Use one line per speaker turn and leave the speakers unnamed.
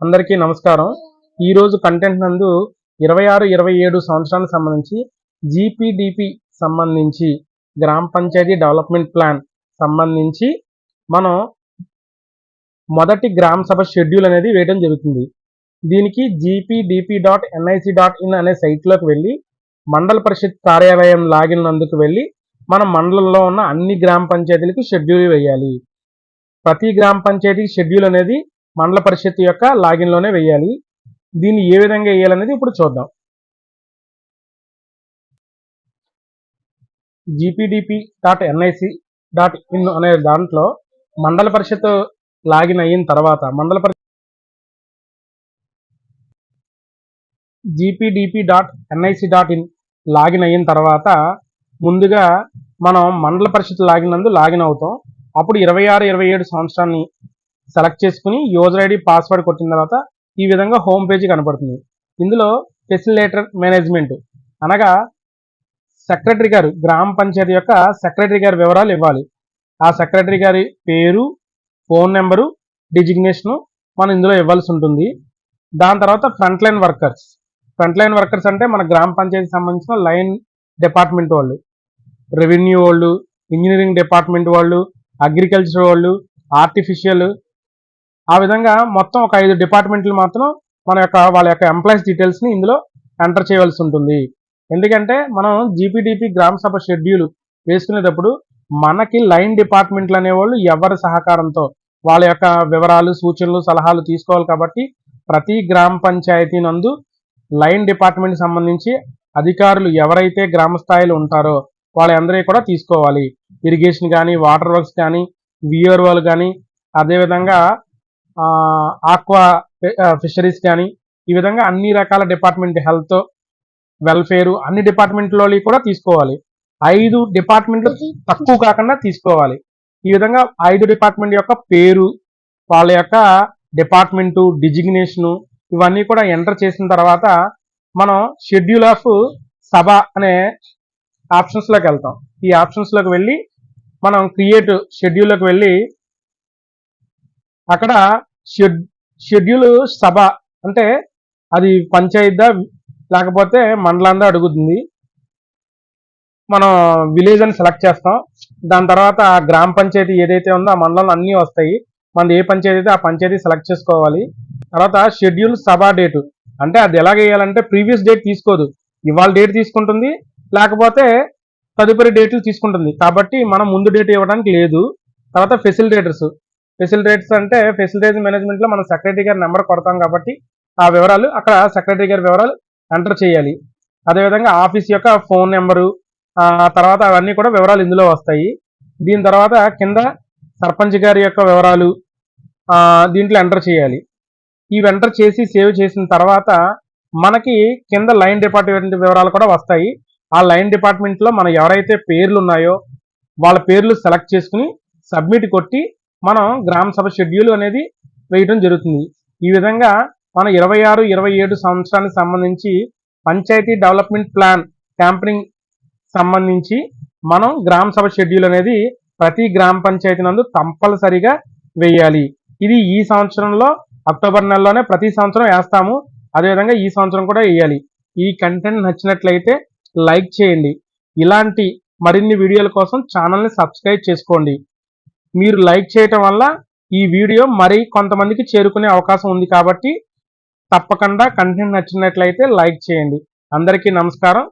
అందరికీ నమస్కారం. ఈరోజు కంటెంట్ నందు 26-27 సంవత్సరానికి సంబంధించి జీపీడీపీ సంబంధించి గ్రామ పంచాయతీ డెవలప్మెంట్ ప్లాన్ సంబంధించి మనం మొదటి గ్రామ సభ షెడ్యూల్ అనేది వేయడం జరుగుతుంది. దీనికి gpdp.nic.in అనే సైట్లోకి వెళ్ళి మండల పరిషత్ కార్యాలయం లాగిన్ నందుకు వెళ్ళి మనం మండలంలో ఉన్న అన్ని గ్రామ పంచాయతీలకు షెడ్యూల్ వేయాలి. ప్రతి గ్రామ పంచాయతీ షెడ్యూల్ అనేది మండల పరిషత్ యొక్క లాగిన్లోనే వేయాలి. దీన్ని ఏ విధంగా వేయాలనేది ఇప్పుడు చూద్దాం. gpdp.nic.in అనే దాంట్లో మండల పరిషత్ లాగిన్ అయిన తర్వాత gpdp.nic.in లాగిన్ అయిన తర్వాత ముందుగా మనం మండల పరిషత్ లాగిన్ అవుతాం. అప్పుడు 26-27 సంవత్సరాన్ని సెలెక్ట్ చేసుకుని యూజర్ ఐడి పాస్వర్డ్ కొట్టిన తర్వాత ఈ విధంగా హోమ్ పేజీ కనపడుతుంది. ఇందులో ఫెసిలిటేటర్ మేనేజ్మెంట్ అనగా సెక్రటరీ గారు, గ్రామ పంచాయతీ యొక్క సెక్రటరీ గారి వివరాలు ఇవ్వాలి. ఆ సెక్రటరీ గారి పేరు, ఫోన్ నెంబరు, డిజిగ్నేషను మనం ఇందులో ఇవ్వాల్సి ఉంటుంది. దాని తర్వాత ఫ్రంట్ లైన్ వర్కర్స్ అంటే మన గ్రామ పంచాయతీకి సంబంధించిన లైన్ డిపార్ట్మెంట్ వాళ్ళు, రెవెన్యూ వాళ్ళు, ఇంజనీరింగ్ డిపార్ట్మెంట్ వాళ్ళు, అగ్రికల్చర్ వాళ్ళు, ఆర్టిఫిషియల్, ఆ విధంగా మొత్తం ఒక 5 డిపార్ట్మెంట్లు మాత్రం వాళ్ళ యొక్క ఎంప్లాయీస్ డీటెయిల్స్ని ఇందులో ఎంటర్ చేయవలసి ఉంటుంది. ఎందుకంటే మనం జీపీడీపీ గ్రామ సభ షెడ్యూల్ వేసుకునేటప్పుడు మనకి లైన్ డిపార్ట్మెంట్లు అనేవాళ్ళు ఎవరి సహకారంతో వాళ్ళ యొక్క వివరాలు, సూచనలు, సలహాలు తీసుకోవాలి. కాబట్టి ప్రతి గ్రామ పంచాయతీ నందు లైన్ డిపార్ట్మెంట్ సంబంధించి అధికారులు ఎవరైతే గ్రామ స్థాయిలో ఉంటారో వాళ్ళందరికీ కూడా తీసుకోవాలి. ఇరిగేషన్ కానీ, వాటర్ వర్క్స్ కానీ, విఆర్ఓలు కానీ, అదేవిధంగా ఆక్వా ఫిషరీస్ కానీ, ఈ విధంగా అన్ని రకాల డిపార్ట్మెంట్, హెల్త్, వెల్ఫేర్, అన్ని డిపార్ట్మెంట్లో కూడా తీసుకోవాలి. 5 డిపార్ట్మెంట్లు తక్కువ కాకుండా తీసుకోవాలి. ఈ విధంగా 5 డిపార్ట్మెంట్ యొక్క పేరు, వాళ్ళ యొక్క డిపార్ట్మెంటు, డిజిగ్నేషను ఇవన్నీ కూడా ఎంటర్ చేసిన తర్వాత మనం షెడ్యూల్ ఆఫ్ సభ అనే ఆప్షన్స్లోకి వెళ్తాం. ఈ ఆప్షన్స్లోకి వెళ్ళి మనం క్రియేట్ షెడ్యూల్లోకి వెళ్ళి అక్కడ షెడ్యూల్ సభ అంటే అది పంచాయతీదా లేకపోతే మండలందా అడుగుతుంది. మనం విలేజ్ అని సెలెక్ట్ చేస్తాం. దాని తర్వాత గ్రామ పంచాయతీ ఏదైతే ఉందో ఆ మండలంలో అన్నీ వస్తాయి. మనది ఏ పంచాయతీ అయితే ఆ పంచాయతీ సెలెక్ట్ చేసుకోవాలి. తర్వాత షెడ్యూల్ సభ డేటు అంటే అది ఎలా వేయాలంటే ప్రీవియస్ డేట్ తీసుకోదు, ఇవాళ డేట్ తీసుకుంటుంది, లేకపోతే తదుపరి డేట్లు తీసుకుంటుంది. కాబట్టి మనం ముందు డేట్ ఇవ్వడానికి లేదు. తర్వాత ఫెసిలిటేటర్స్ అంటే ఫెసిలిటేషన్ మేనేజ్మెంట్లో మనం సెక్రటరీ గారి నెంబర్ కొడతాం కాబట్టి ఆ వివరాలు అక్కడ సెక్రటరీ గారి వివరాలు ఎంటర్ చేయాలి. అదేవిధంగా ఆఫీస్ యొక్క ఫోన్ నెంబరు, తర్వాత అవన్నీ కూడా వివరాలు ఇందులో వస్తాయి. దీని తర్వాత కింద సర్పంచ్ గారి యొక్క వివరాలు దీంట్లో ఎంటర్ చేయాలి. ఇవి ఎంటర్ చేసి సేవ్ చేసిన తర్వాత మనకి కింద లైన్ డిపార్ట్మెంట్ వివరాలు కూడా వస్తాయి. ఆ లైన్ డిపార్ట్మెంట్లో మనం ఎవరైతే పేర్లు ఉన్నాయో వాళ్ళ పేర్లు సెలెక్ట్ చేసుకుని సబ్మిట్ కొట్టి మనం గ్రామ సభ షెడ్యూల్ అనేది వేయడం జరుగుతుంది. ఈ విధంగా మన 26-27 సంవత్సరానికి సంబంధించి పంచాయతీ డెవలప్మెంట్ ప్లాన్ క్యాంపెయినింగ్ సంబంధించి మనం గ్రామ సభ షెడ్యూల్ అనేది ప్రతి గ్రామ పంచాయతీ నందు కంపల్సరిగా వేయాలి. ఇది ఈ సంవత్సరంలో అక్టోబర్ నెలలోనే ప్రతి సంవత్సరం వేస్తాము. అదేవిధంగా ఈ సంవత్సరం కూడా వేయాలి. ఈ కంటెంట్ నచ్చినట్లయితే లైక్ చేయండి. ఇలాంటి మరిన్ని వీడియోల కోసం ఛానల్ని సబ్స్క్రైబ్ చేసుకోండి. మీరు లైక్ చేయటం వల్ల ఈ వీడియో మరి కొంతమందికి చేరుకునే అవకాశం ఉంది. కాబట్టి తప్పకుండా కంటెంట్ నచ్చినట్లయితే లైక్ చేయండి. అందరికీ నమస్కారం.